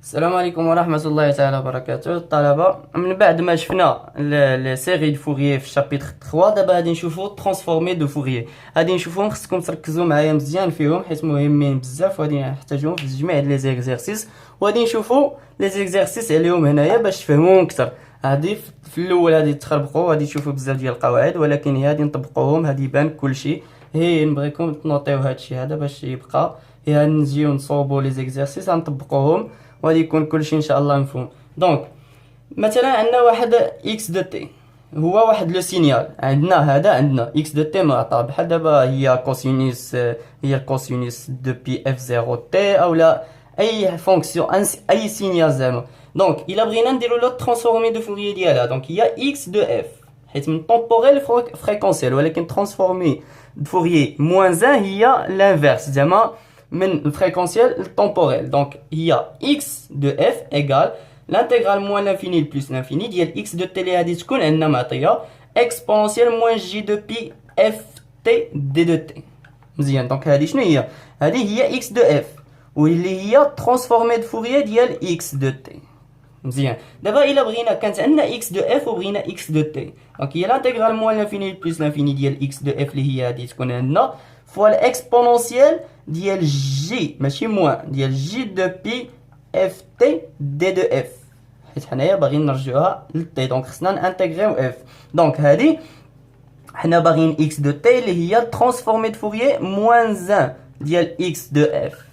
السلام عليكم ورحمة الله تعالى وبركاته الطلبة. من بعد ما شفنا لي سيري دو فوريي في الشابيتر 3، دابا غادي نشوفو ترانسفورمي دو فوريي. غادي نشوفوهم، خصكم تركزوا معايا مزيان فيهم حيت مهمين بزاف وغادي نحتاجوهم في جميع لي زيكزارسيس، وغادي نشوفو لي زيكزارسيس عليهم هنايا باش تفهموهم اكثر. هادي في الاول غادي تخربقوا، غادي تشوفوا بزاف ديال القواعد، ولكن هي غادي نطبقوهم، غادي يبان كلشي. هي نبغيكم تنوطيو هادشي هذا باش يبقى. هي نجيو نصوبو لي زيكزارسيس غنطبقوهم وغادي يكون كلشي ان شاء الله مفهوم. دونك مثلا عندنا واحد اكس دو تي، هو واحد لو سينيال. عندنا اكس دو تي معطى بحال دابا هي كوسينوس، هي الكوسينوس دو بي اف 0 تي اولا اي فونكسيون اي سينيال زعما. دونك الا بغينا نديرو لو ترانسفورمي دو فوريي ديالها، دونك هي اكس دو اف حيت من طومبوريل فريكونسيال، ولكن ترانسفورمي دو فوريي موان 1 هي لانفيرس زعما من الفريكونسيال للطومبوريل. دونك هي x de f égale l'intégrale moins l'infini plus l'infini ديال x de t اللي غادي تكون عندنا معطيه exponentielle moins j de pi f t d de t. مزيان. دونك هذه شنو هي؟ هذه هي x de f واللي هي ترانسفورمي دو فوريي ديال x de t. مزيان. دابا الا بغينا كانت عندنا x de f وبغينا x de t، دونك هي l'intégrale moins l'infini plus l'infini ديال x de f اللي هي غادي تكون عندنا فوا الاكسبونونسيال ديال جي ماشي موان ديال جي دو بي اف تي دي دو اف، حيت حنايا باغيين نرجعوها للتي، دونك خصنا نانتيغريو اف. دونك هادي حنا باغيين اكس دو تي اللي هي ترانسفورمي دو فوريي موان 1 ديال اكس دو اف.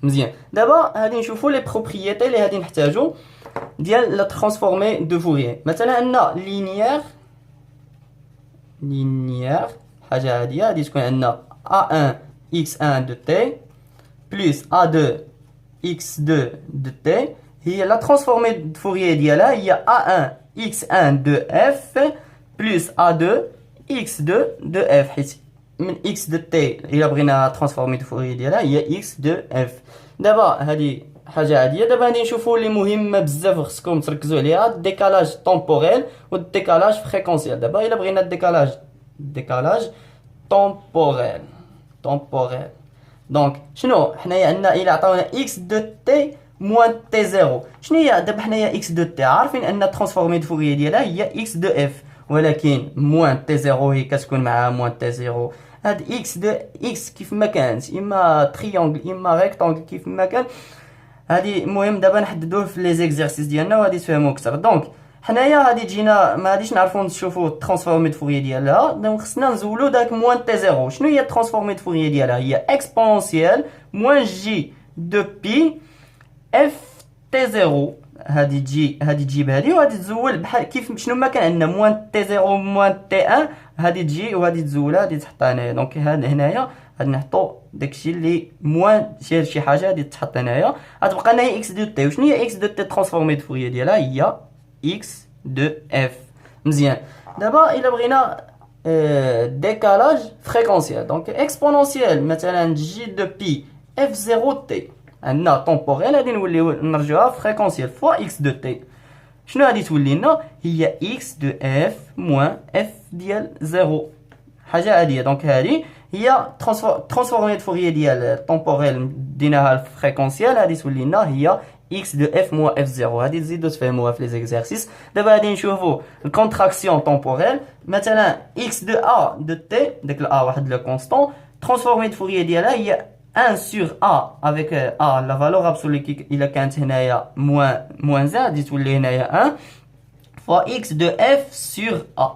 مزيان. دابا غادي نشوفو لي بروبريتي اللي غادي نحتاجو ديال لا ترانسفورمي دو فوريي. مثلا عندنا لينيير حاجه هاديه غادي تكون عندنا A1 x1 de t plus A2 x2 de t. هي لا ترانسفورمي دو فوريي ديالها هي A1 x1 de f plus A2 x2 de f، حيت من x de t الا بغينا ترانسفورمي دو فوريي ديالها هي x de f. دابا هذه حاجه عاديه. دابا غادي نشوفوا اللي مهمه بزاف خصكم تركزوا عليها، الديكالاج طومبوريل والديكالاج فريكونسيال. دابا الا بغينا الديكالاج طومبوريل. دونك شنو حنايا عندنا الا عطاونا اكس دو تي موان تي زيرو، شنو هي دابا حنايا اكس دو تي عارفين ان ترانسفورمي دو فوريي ديالها هي اكس دو اف، ولكن موان تي زيرو هي كتكون معها موان تي زيرو. هاد اكس دو اكس كيف ما كانت اما تريونغل اما ريكتونغل كيف ما كان، هادي المهم دابا نحددوه في لي زيكزارسيس ديالنا وغادي تفهموا اكثر. دونك حنايا غادي تجينا ما غاديش نعرفوا نشوفوا الترانسفورمي دو فوريي ديالها، دونك خصنا نزولوا داك موان تي زيرو. شنو هي الترانسفورمي دو فوريي ديالها؟ هي اكسبونونسيال موان جي دو بي اف تي زيرو. هادي تجي بهادي وغادي تزول بحال كيف شنو ما كان عندنا موان تي زيرو موان تي ان، هادي تجي وغادي تزولها غادي تحطها هنايا. دونك هنايا غادي نحطو داكشي اللي موان شي حاجه غادي تحط هنايا، غتبقى لنا هي اكس دو تي. وشنو هي اكس دو تي ترانسفورمي دو فوريي ديالها؟ هي اكس دو اف. مزيان. دابا الا بغينا décalage fréquentiel, donc exponentiel مثلا j de pi f0 t عندنا طومبوريل غادي نوليو نرجعوها فريكونسيال فوا x de t. شنو غادي تولي لنا؟ هي x de f موان f ديال 0، حاجه عاديه. دونك هذه هي ترانسفورمي دو فوريي ديال طومبوريل ديناها الفريكونسيال، غادي تولي لنا هي x de f moins f0. هادي تزيدو تفهموها في لي زيكزارسيس. دابا غادي نشوفو الكونتراكسيون طومبوريل. مثلا x de a de t، داك ال a واحد لو كونستون، ترانسفورمي دو فوريي ديالها هي 1 sur a avec a la valeur absolue الا كانت هنايا موان زا غادي تولي هنايا 1 فوا x de f sur a.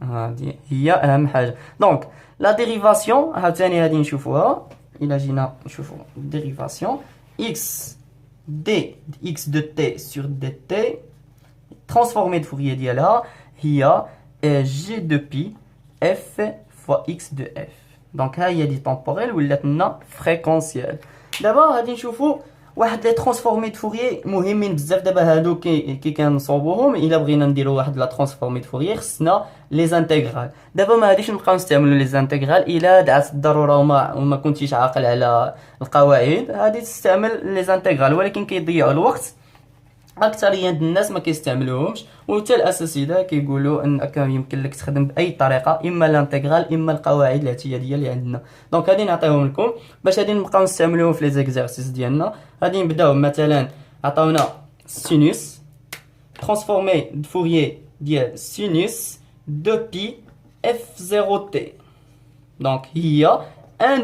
هادي هي اهم حاجه. دونك لا ديريفاسيون عاوتاني غادي نشوفوها. الا جينا نشوفو ديريفاسيون x dx de t sur dt transformé de Fourier ديالها هي g de pi f fois x de f. دونك ها هي دي طومبوريل ولات لنا فريكونسيال. دابا غادي نشوفوا واحد لي ترانسفورمي دو فوريي مهمين بزاف. دابا هادو كي كنصوبوهم الا بغينا نديروا واحد لا ترانسفورمي دو فوريي خصنا لي زانتيغرال. دابا ما غاديش نبقاو نستعملوا لي زانتيغرال الا دعت الضروره وما كنتيش عاقل على القواعد غادي تستعمل لي زانتيغرال، ولكن كيضيعوا الوقت. اكثريه الناس ما كيستعملوهمش، وحتى الاساتذه كيقولوا انك يمكن لك تخدم باي طريقه، اما الانتغرال اما القواعد الاعتياديه اللي عندنا. دونك غادي نعطيهم لكم باش غادي نبقاو نستعملوهم في لي زيكزارسيس ديالنا. غادي نبداو مثلا عطاونا sinus transformé de Fourier ديال sinus de pi f0t. Donc il y a un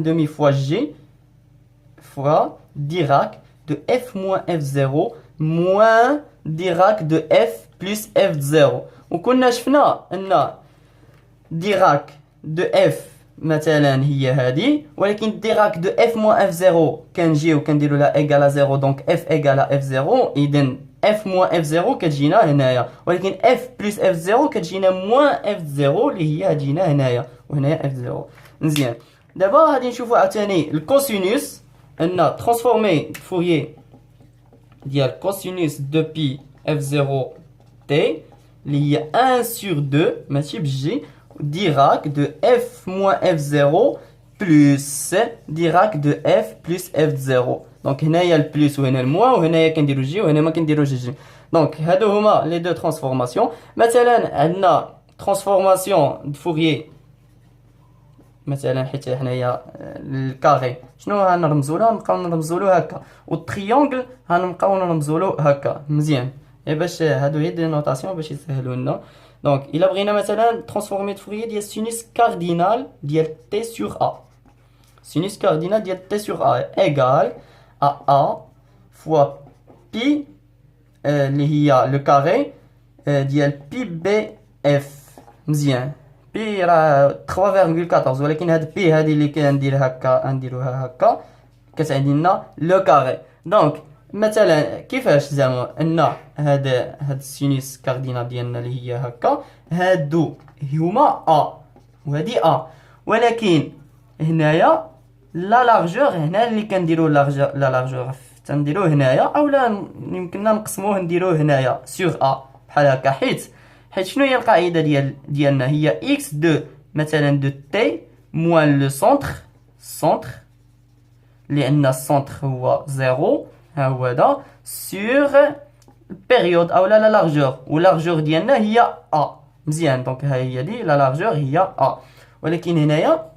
demi fois g fois Dirac de f moins f0 moins Dirac de f plus f0. وكنا شفنا ان Dirac de f مثلا هي هذه، ولكن Dirac de f moins f0 كنجيو كنديروا لها ايكال à 0 دونك f ايكال à f0، اذا f moins f0 كتجينا هنايا، ولكن f plus f0 كتجينا moins f0 اللي هي تجينا هنايا، وهنايا f0. مزيان. دابا غادي نشوفوا عاوتاني الكوسينوس، ان ترانسفورمي فوريي ديال كوسينوس دو بي f0 t اللي هي 1 sur 2 ماشي بجي Dirac de f moins f0 plus Dirac de f plus f0. Donc هنايا البلس وهنا الموا، وهنايا كنديرو جي وهنا ما كنديروش جي. دونك هادو هما لي دو ترانسفورماسيون. مثلا عندنا ترانسفورماسيون د فوريي مثلا حيت حنايا الكاري شنو غنرمزولو؟ نبقاو نرمزولو هكا، والتريونغل غنبقاو نرمزولو هكا. مزيان باش هادو هي دي نوتاسيون باش يسهلوا لنا. Donc, il a pris maintenant transformé de Fourier de sinus cardinal de t sur a. Sinus cardinal de t sur a égale à a fois pi, le carré, de pi bf. مزيان. pi راه 3,14 ولكن هاد pi هادي اللي كندير هكا نديروها هكا كتعني لنا لو كاري. دونك مثلا كيفاش زعما ان هاد السينوس كاردينال ديالنا اللي هي هكا، هادو هما ا وهادي ا، ولكن هنايا لا لارجور هنا اللي كنديرو لا لارجور تنديرو هنايا، اولا يمكننا نقسموه نديروه هنايا سور ا بحال هكا، حيت شنو هي القاعده ديالنا هي اكس دو مثلا دو تي موان لو سونتر لان السونتر هو زيرو ها هو هذا سور بيريود او لا لارجور، واللارجور ديالنا هي ا. مزيان. دونك ها هي دي لا لارجور هي ا، ولكن هنايا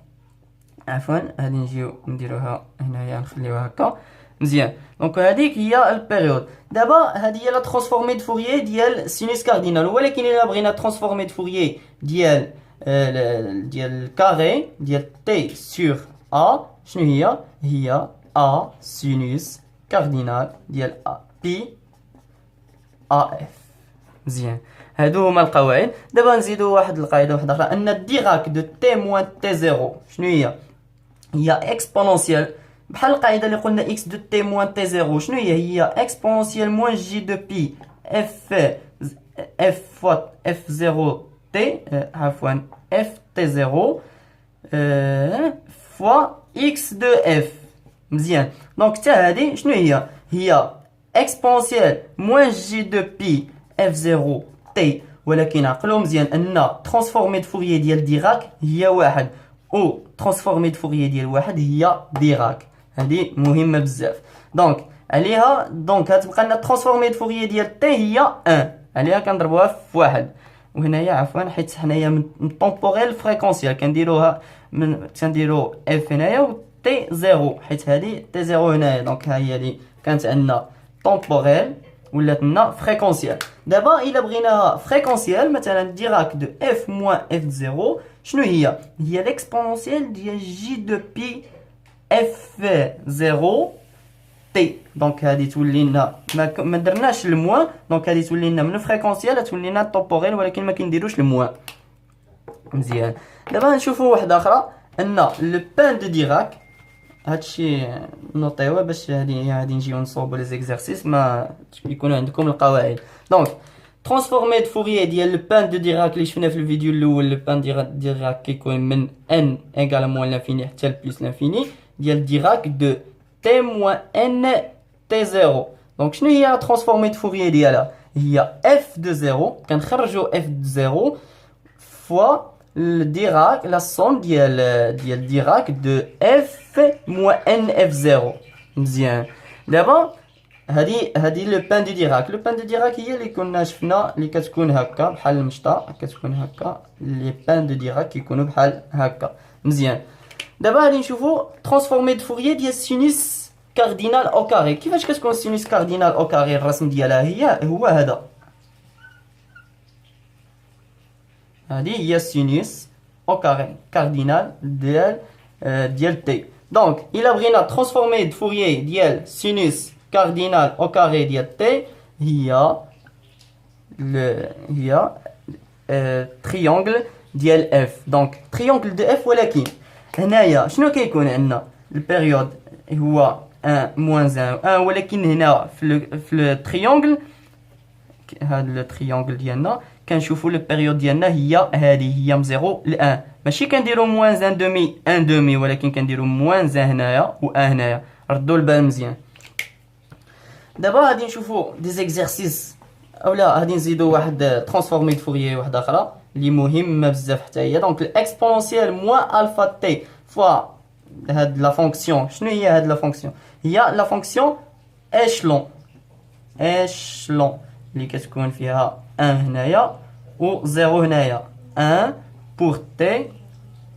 عفوا غادي نجيو نديروها هنايا نخليوها هكا. مزيان. دونك هذيك هي البيريود. دابا هذه هي لا ترانسفورمي دو فوريي ديال سينوس كاردينال، ولكن الا بغينا ترانسفورمي دو فوريي ديال الكاري ديال تي سور ا، شنو هي ا سينوس كاردينال ديال بي ا اف. مزيان. هادو هما القواعد. دابا نزيدو واحد القاعده واحده اخرى، ان ديراك دو تي موان تي زيرو شنو هي اكسبونونسيال، بحال القاعده اللي قلنا اكس دو تي موان تي زيرو شنو هي اكسبونونسيال موان جي دو بي اف فوا اف زيرو تي عفوا اف تي زيرو فوا اكس دو اف. مزيان. دونك حتى هادي شنو هي اكسبونسيال موان جي دو بي اف 0 تي، ولكن عقلوا مزيان ان ترانسفورمي دو فوريي ديال ديراك هي واحد، او ترانسفورمي دو فوريي ديال واحد هي ديراك. هادي مهمه بزاف. دونك عليها غتبقى لنا ترانسفورمي دو فوريي ديال تي هي 1، عليها كنضربوها في واحد، وهنايا عفوا حيت حنايا من طومبوريل فريكونسيال كنديرو اف هنايا تي زيرو، حيت هادي تي زيرو هنايا. دونك ها هي اللي كانت عندنا طومبوريل ولات لنا فريكونسيال. دابا الا بغيناها فريكونسيال مثلا ديراك دو اف موان اف زيرو شنو هي ليكسبونونسيال ديال جي دو بي اف زيرو تي. دونك هادي تولي لنا ما درناش الموان، دونك هادي تولي لنا من فريكونسيال تولي لنا طومبوريل، ولكن ما كنديروش الموان. مزيان. دابا نشوفوا واحده اخرى، ان لو بان دو ديراك هادشي نوطيوه باش هادي نجيو نصوبو لي زيكزارسيس ما يكونوا عندكم القواعد. دونك ترانسفورمي دو فوريي ديال لو بان دو ديراك اللي شفنا في الفيديو الاول، لو بان ديراك كيكون من ان ايكال موان لانفيني حتى لبلس لانفيني ديال ديراك دو تي موان ان تي زيرو. دونك شنو هي ترانسفورمي دو فوريي ديالها؟ هي اف دو زيرو كنخرجو اف دو زيرو فوا Dirac, la somme ديال Dirac de f moins nf0. مزيان. دابا هادي لو بان دو ديراك. لو بان دو ديراك هي اللي كنا شفنا اللي كتكون هكا بحال المشطه كتكون هكا، لي بان دو ديراك كيكونوا بحال هكا. مزيان. دابا غادي نشوفوا ترانسفورمي دو فوريي ديال سينوس كاردينال او كاري. كيفاش كتكون سينوس كاردينال او كاري؟ الرسم ديالها هو هذا. هذه هي سينوس او كاري كاردينال ديال تي. دونك الا بغينا ترانسفورمي د فوريي ديال سينوس كاردينال او كاري ديال تي هي تريونغل ديال اف. دونك تريونغل دو اف، ولكن هنايا شنو كيكون عندنا؟ البيريود هو 1 موان 1، ولكن هنا في التريونغل، هذا التريونغل ديالنا كنشوفوا البيريود ديالنا هي هذه، هي من 0 ل 1. ماشي كنديروا موان 1 دومي 1 دومي، ولكن كنديروا موان 1 هنايا و 1 هنايا. ردوا البال مزيان. دابا غادي نشوفوا دي زيكزارسيس، اولا غادي نزيدوا واحد ترانسفورمي دو فوريي واحده اخرى اللي مهمه بزاف حتى هي. دونك الاكسبونسيال موان الفا تي فوا هاد لا فونكسيون. شنو هي هاد لا فونكسيون؟ هي لا فونكسيون اشلون اللي كتكون فيها 1 هنايا و 0 هنايا. 1 pour t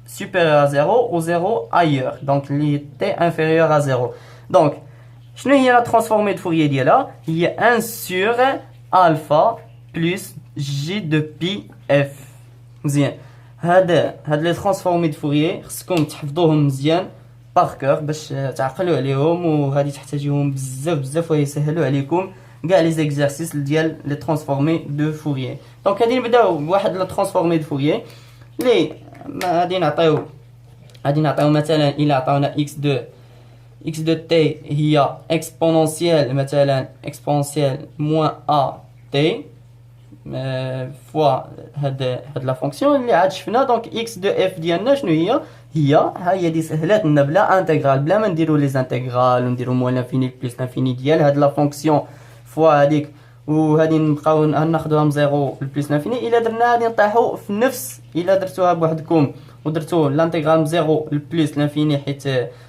supérieur à 0 ou 0 ailleurs. Donc t inférieur à 0. Donc شنو هي لا ترانسفورمي دو فوريي ديالها؟ هي 1 sur alpha plus j de pi f. مزيان. هاد لي ترانسفورمي دو فوريي خصكم تحفظوهم مزيان باغ كور باش تعقلوا عليهم، وغادي تحتاجوهم بزاف ويسهلوا عليكم كاع لي زيكزارسيس ديال لي ترانسفورمي دو فوريي. دونك غادي نبداو بواحد لا ترانسفورمي دو فوريي لي غادي نعطيو مثلا الى عطاونا x de t هي اكسبونونسيال، مثلا اكسبونونسيال موان ا تي فوا هاد لا فونكسيون اللي عاد شفنا. دونك x de f ديالنا شنو هي ها هي دي سهلات لنا بلا انتغرال، بلا ما نديرو لي انتغرال ونديرو موان لانفيني بلس لانفيني ديال هاد لا فونكسيون فوا هذيك، وهادي نبقاو ناخذوها من 0 لبلس لانفيني. الا درنا غادي نطيحو في نفس، الا درتوها بوحدكم ودرتو لانتغرال من 0 لبلس لانفيني حيت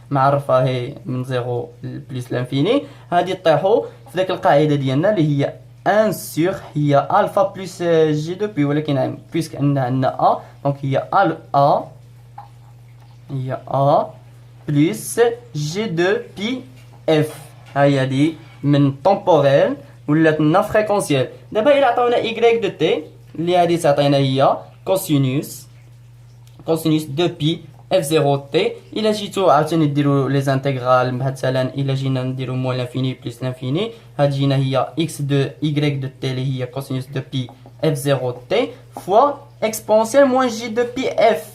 معرفه هي من 0 لبلس لانفيني، هادي طيحو في ديك القاعده ديالنا اللي هي 1 سور هي الفا بلس جي دو بي، ولكن بيسك عندنا ا دونك هي ا بلس جي دو بي اف. هاي هادي من طومبوريل ولات لنا فريكونسيال. دابا الى عطاونا y دو تي اللي غادي تعطينا هي كوسينوس دو بي اف 0 تي. الى جيتو عاوتاني ديروا لي زانتيغرال، مثلا الى جينا نديروا موان لانفيني بلس لانفيني، هاد جينا هي x دو y دو تي اللي هي كوسينوس دو بي اف 0 تي فوا اكسبونسيال موان جي دو بي اف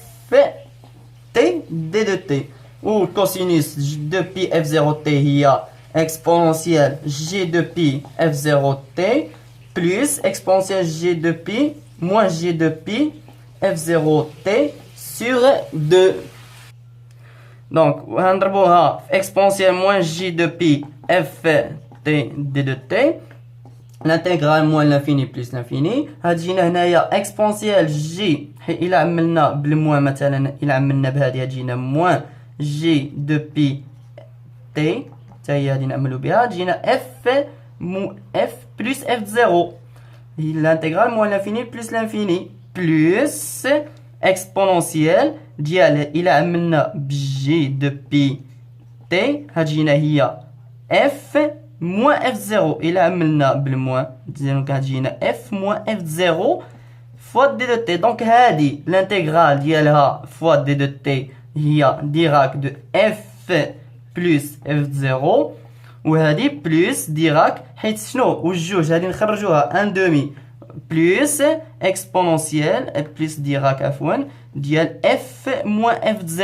تي دي دو تي، و كوسينوس دو بي اف 0 تي هي exponentielle g de pi f0t plus exponentielle g de pi moins g de pi f0t sur 2. Donc, نضربوها في exponentielle moins g de pi ft d de t l'intégrale moins l'infini plus l'infini. هتجينا هنايا exponentielle g إلا عملنا بالموان، مثلا إلا عملنا بهذه هتجينا moins g de pi t هي غادي نعملو بها، تجينا اف بلس اف 0 هي الانتغرال موان لانفيني بلس لانفيني بلس اكسبونونسيال ديال الى عملنا بجي دو بي تي هتجينا هي اف موان اف 0 الى عملنا بالموان دونك هتجينا اف موان اف 0 فوا دي دو تي. دونك هادي الانتغرال ديالها فوا دي دو تي هي ديراك دو اف بلس f0 وهذه بلس ديراك، حيت شنو والجوج هذه نخرجوها ان دومي بلس اكسبونونسيال بلس ديراك عفوا ديال اف موان f0.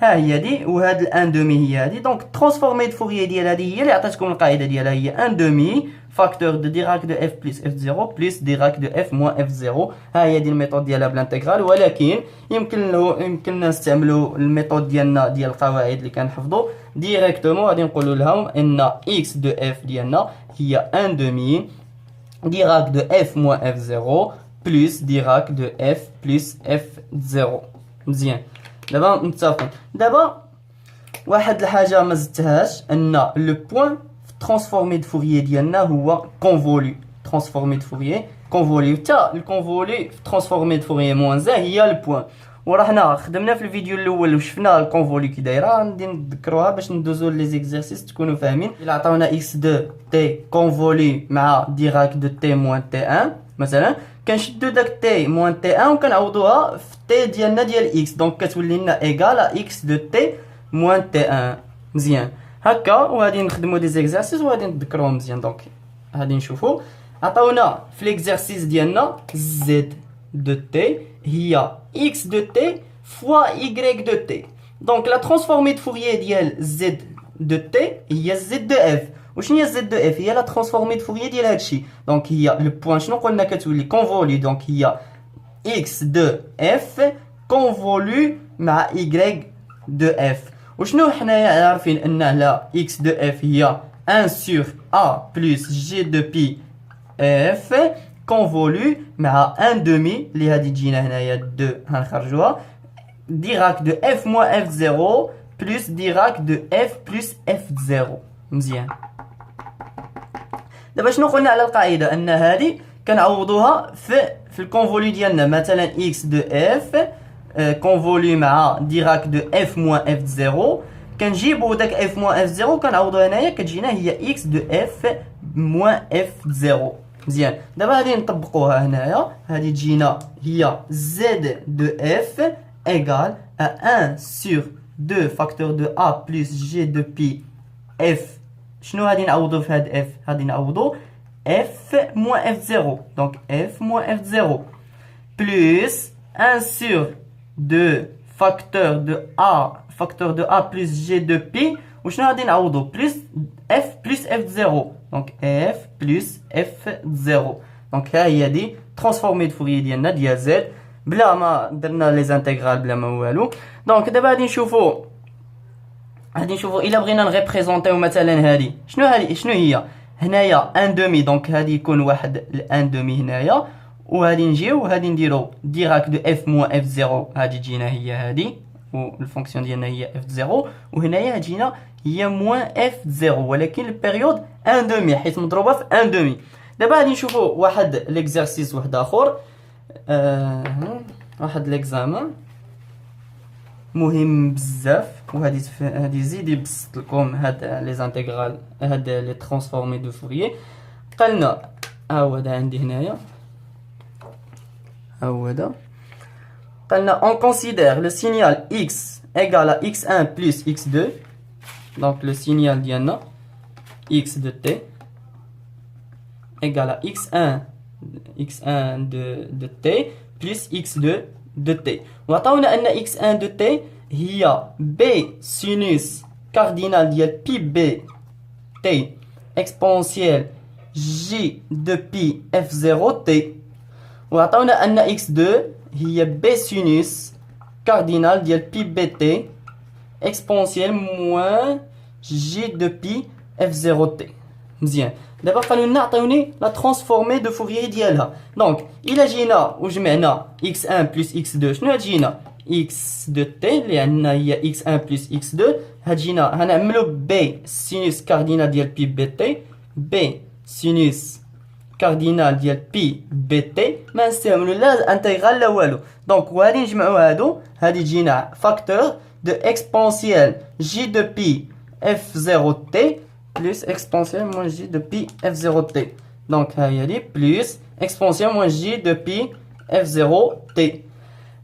ها هي دي، وهاد الان دومي هي هادي. دونك ترانسفورمي دو فوريي ديال هادي هي اللي عطاتكم القاعده ديالها، هي ان دومي فاكتور دو ديراك دو اف بلس اف 0 بلس ديراك دو اف موان اف 0. ها هي دي الميثود ديالها بالانتغرال، ولكن يمكننا نستعملوا الميثود ديالنا ديال القواعد اللي كنحفظوا ديريكتومون. غادي نقولوا لهم ان اكس دو اف ديالنا هي ان دومي ديراك دو اف موان اف 0 بلس ديراك دو اف بلس اف 0. مزيان، دابا متفقين. دابا واحد الحاجه ما زدتهاش، ان لو بوين ترانسفورمي دو فوريي ديالنا هو كونفولي. ترانسفورمي دو فوريي كونفولي، حتى الكونفولي في ترانسفورمي دو فوريي موان زا هي البوين، ورحنا خدمنا في الفيديو الاول وشفنا الكونفولي كي دايره. غادي نذكروها باش ندوزو لي زيكزارسيس تكونوا فاهمين. الا عطاونا اكس دو تي كونفولي مع ديراك دو تي موان تي 1 مثلا، كنشدو داك تي موان تي 1 وكنعوضوها في تي ديالنا ديال اكس، دونك كتولي لنا ايكال اكس دو تي موان تي 1. مزيان هكا. وغادي نخدمو دي زيكزارسيس وغادي نذكروهم مزيان. دونك غادي نشوفو عطاونا في ليكزارسيس ديالنا زد دو تي هي x de t fois y de t. Donc la transformée de Fourier ديال z de t هي z de f. وشنو هي z de f؟ هي la transformée de Fourier ديال هادشي. دونك هي لو بوين شنو قلنا كتولي كونفولي، دونك هي x de f كونفولي مع y de f. وشنو حنايا عارفين ان لا x de f هي 1 sur a plus g de pi f كونفولو مع 1 دومي اللي هادي تجينا هنايا 2 هنخرجوها ديراك دو اف موان اف زيرو بلس ديراك دو اف بلس اف زيرو. مزيان. دابا شنو قلنا على القاعده؟ ان هادي كنعوضوها في الكونفولو ديالنا، مثلا اكس دو اف كونفولو مع ديراك دو اف موان اف زيرو، كنجيبو داك اف موان اف زيرو كنعوضوها هنايا كتجينا هي اكس دو اف موان اف زيرو. مزيان. دابا غادي نطبقوها هنايا، غادي تجينا هي زد دو اف ايكال 1 سور 2 فاكتور دو ا بلس جي دو بي اف. شنو غادي نعوضو في هاد اف؟ غادي نعوضو اف موان اف زيرو، دونك اف موان اف زيرو بلس 1 سور 2 فاكتور دو ا بلس جي دو بي. وشنو غادي نعوضو؟ بلس اف زيرو، دونك اف بلس اف زيرو. دونك ها هي دي ترانسفورمي دو فوريي ديالنا ديال زد بلا ما درنا لي زانتيغرال بلا ما والو. دونك دابا غادي نشوفو الا بغينا نريبريزونطيو مثلا هادي شنو هي هنايا 1 دومي، دونك هادي يكون واحد ل 1 دومي هنايا، وغادي نجيو وغادي نديرو ديراك دو اف موان اف زيرو، غادي تجينا هي هادي والفونكسيون ديالنا هي اف زيرو، وهنايا تجينا هي موان اف زيرو، ولكن البيريود 1 دومي حيت مضروبه في 1 دومي. دابا غادي نشوفو واحد ليكزارسيس واحد اخر، واحد ليكزامان مهم بزاف، وهادي زيد يبسط لكم هاد لي زانتيغرال هاد لي ترانسفورمي دو فوريي. قالنا ها هو هذا عندي هنايا، ها هو هذا. قالنا on considère le signal x égale à x1 plus x2. Donc le signal ديالنا x de t égale à x1 de t plus x2 de t. وعطاونا ان x1 de t هي b sinus cardinal ديال pi b t exponentielle j de pi f0 t. وعطاونا ان x2 هي b sinus cardinal ديال pi bt exponentielle moins j de pi f0 t. مزيان. دابا قالوا لنا عطيوني لا ترانسفورمي دو فوريي ديالها. دونك الا جينا وجمعنا x1 بلس x2 شنو هتجينا x دو t اللي عندنا هي x1 بلس x2، هتجينا هنعملو b سينوس كاردينال ديال pi bt b سينوس كاردينال ديال بي بي تي، ما نستعملو لا انتيغرال لا والو. دونك وغادي نجمعو هادو، هادي تجينا فاكتور دو اكسبونسيال جي دو بي اف 0 تي بلس اكسبونسيال موان جي دو بي اف 0 تي. دونك ها هي لي بلس اكسبونسيال موان جي دو بي اف 0 تي.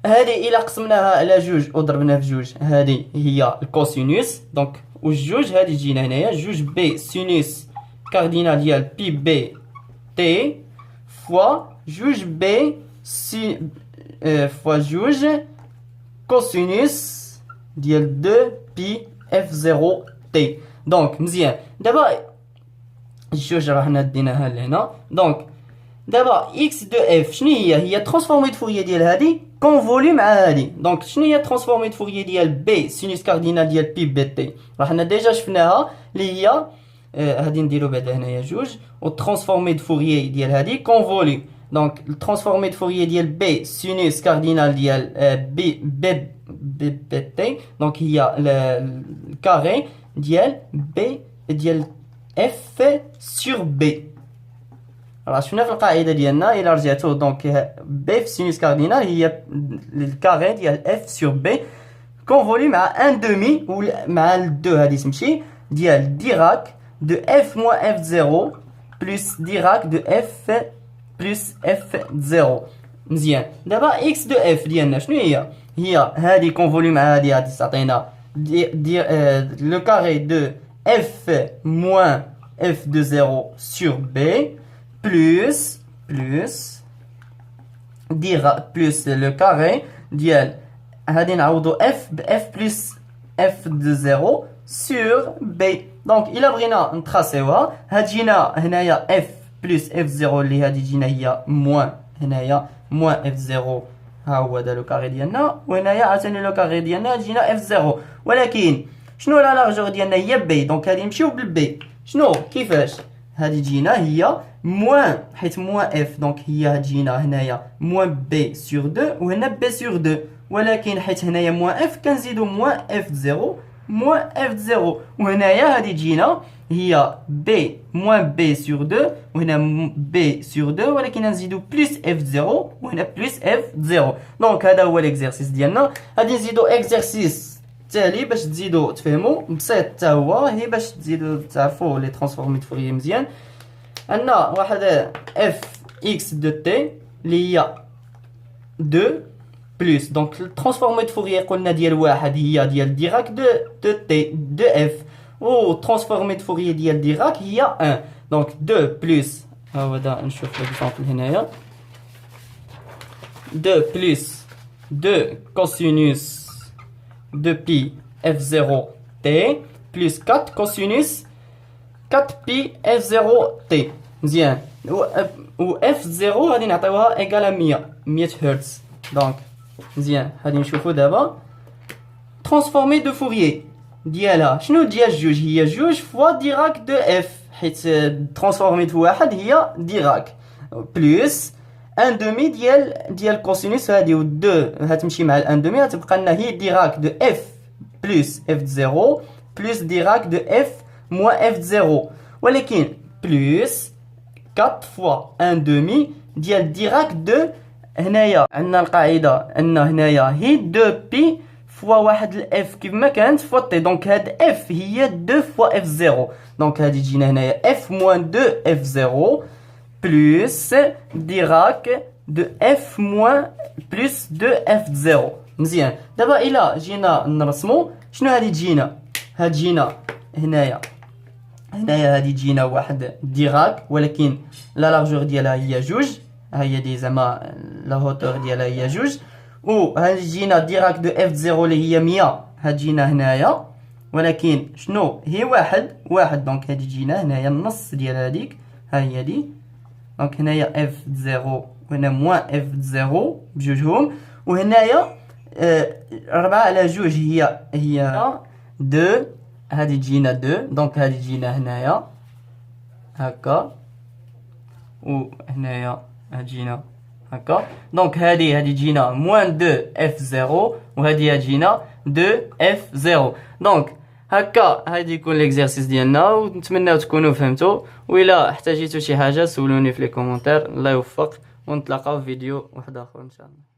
هادي الا قسمناها على جوج وضربناها في جوج، هادي هي الكوسينوس، دونك والجوج هادي تجينا هنايا جوج بي سينوس كاردينال ديال بي بي t fois juge b fois juge cosinus ديال 2 pi f0 t. دونك مزيان. دابا الجوج راه حنا ديناها لهنا. دونك دابا x دو f شنو هي ترانسفورمي دو فوريي ديال هادي كونفولي مع هادي. دونك شنو هي ترانسفورمي دو فوريي ديال b سينوس كاردينال ديال بي بي تي؟ راه حنا ديجا شفناها اللي هي غادي نديرو بعدا هنايا جوج، والترانسفورمي دو فوريي ديال هادي كونفولي. دونك الترانسفورمي دو فوريي ديال بي سينوس كاردينال ديال بي تي، دونك هي الكاري ديال بي ديال اف سور بي. راه شفنا في القاعده ديالنا الى رجعتو دونك بي في سينوس كاردينال هي الكاري ديال اف سور بي كونفولي مع ان دومي مع الدو هادي تمشي ديال ديراك دو اف موان اف زيرو بلس ديراك دو اف بلس اف زيرو. مزيان دابا اكس دو اف ديالنا شنو هي هادي كونفولي مع هادي تعطينا لو كاري دو اف موان اف دو زيرو سور بي بلس بلس لو كاري ديال هادي نعوضو اف باف بلس اف دو زيرو سور بي. دونك الا بغينا نتراسيوها هتجينا هنايا اف بلس اف زيرو اللي هادي تجينا هي موان هنايا موان اف زيرو ها هو دا لو كاري ديالنا وهنايا عاوتاني لو كاري ديالنا تجينا اف زيرو. ولكن شنو لا لارجور ديالنا هي بي دونك هادي نمشيو بالبي. شنو كيفاش هادي تجينا هي موان حيت موان اف دونك هي تجينا هنايا موان بي سور دو وهنا بي سور دو. ولكن حيت هنايا موان اف كنزيدو موان اف زيرو موان اف زيرو وهنايا هادي تجينا هي بي موان بي سور دو وهنا بي سور دو ولكن نزيدو بلس اف زيرو وهنا بلس اف زيرو. دونك هذا هو الاكزرسيس ديالنا. غادي نزيدو اكزرسيس التالي باش تزيدو تفهموا بسيط حتى هو هي باش تزيدو تعرفوا لي ترانسفورمي فوريي مزيان. عندنا واحد اف اكس دو تي اللي هي 2 بلس دونك الترانسفورمي فوريي قلنا ديال واحد هي ديال ديراك دو تي دو اف و ترانسفورمي فوريي ديال ديراك هي 1 دونك 2 بلس ها هو دا نشوف ليكزامبل هنايا 2 بلس 2 كوسينوس de pi f0 t plus 4 cosinus 4 pi f0 t. مزيان و f0 غادي نعطيوها ايكال 100 هرتز. دونك مزيان غادي نشوفو دابا ترانسفورمي دو فوريي ديالها شنو ديال جوج هي جوج فوا ديراك دو اف حيت ترانسفورمي دو واحد هي ديراك بلس ان دومي ديال كوسينوس هادي و 2 هتمشي مع الان دومي غتبقى لنا هي ديراك دو اف بلس اف زيرو بلس ديراك دو اف موان اف زيرو ولكن بلس 4 فوا ان دومي ديال ديراك دو. هنايا عندنا القاعده ان هنايا هي 2 بي فوا واحد الاف كيف ما كانت فوا تي دونك هاد اف هي 2 فوا اف زيرو دونك هادي تجينا هنايا اف موان 2 اف زيرو plus Dirac de f moins plus 2f0. مزيان دابا الى جينا نرسمو شنو هادي تجينا هتجينا هنايا هادي تجينا واحد ديراك ولكن لا لارجور ديالها هي جوج هي دي زعما لا هوتور ديالها هي جوج و هادي تجينا ديراك دو اف 0 اللي هي 100 هتجينا هنايا ولكن شنو هي واحد دونك هادي تجينا هنايا النص ديال هاديك ها هي دي دونك هنايا اف 0 وهنا موان اف 0 بجوجهم وهنايا 4 على جوج هي 2 هادي تجينا 2 دونك هادي تجينا هنايا هكا وهنايا تجينا هكا دونك هادي تجينا موان 2 اف 0 وهادي تجينا 2 اف 0. دونك هكا هادي يكون ليكزارسيس ديالنا ونتمناو تكونوا فهمتوا وإلا احتاجيتوا شي حاجه سولوني في لي كومونتير. الله يوفق ونتلاقاو في فيديو واحد اخر ان شاء الله.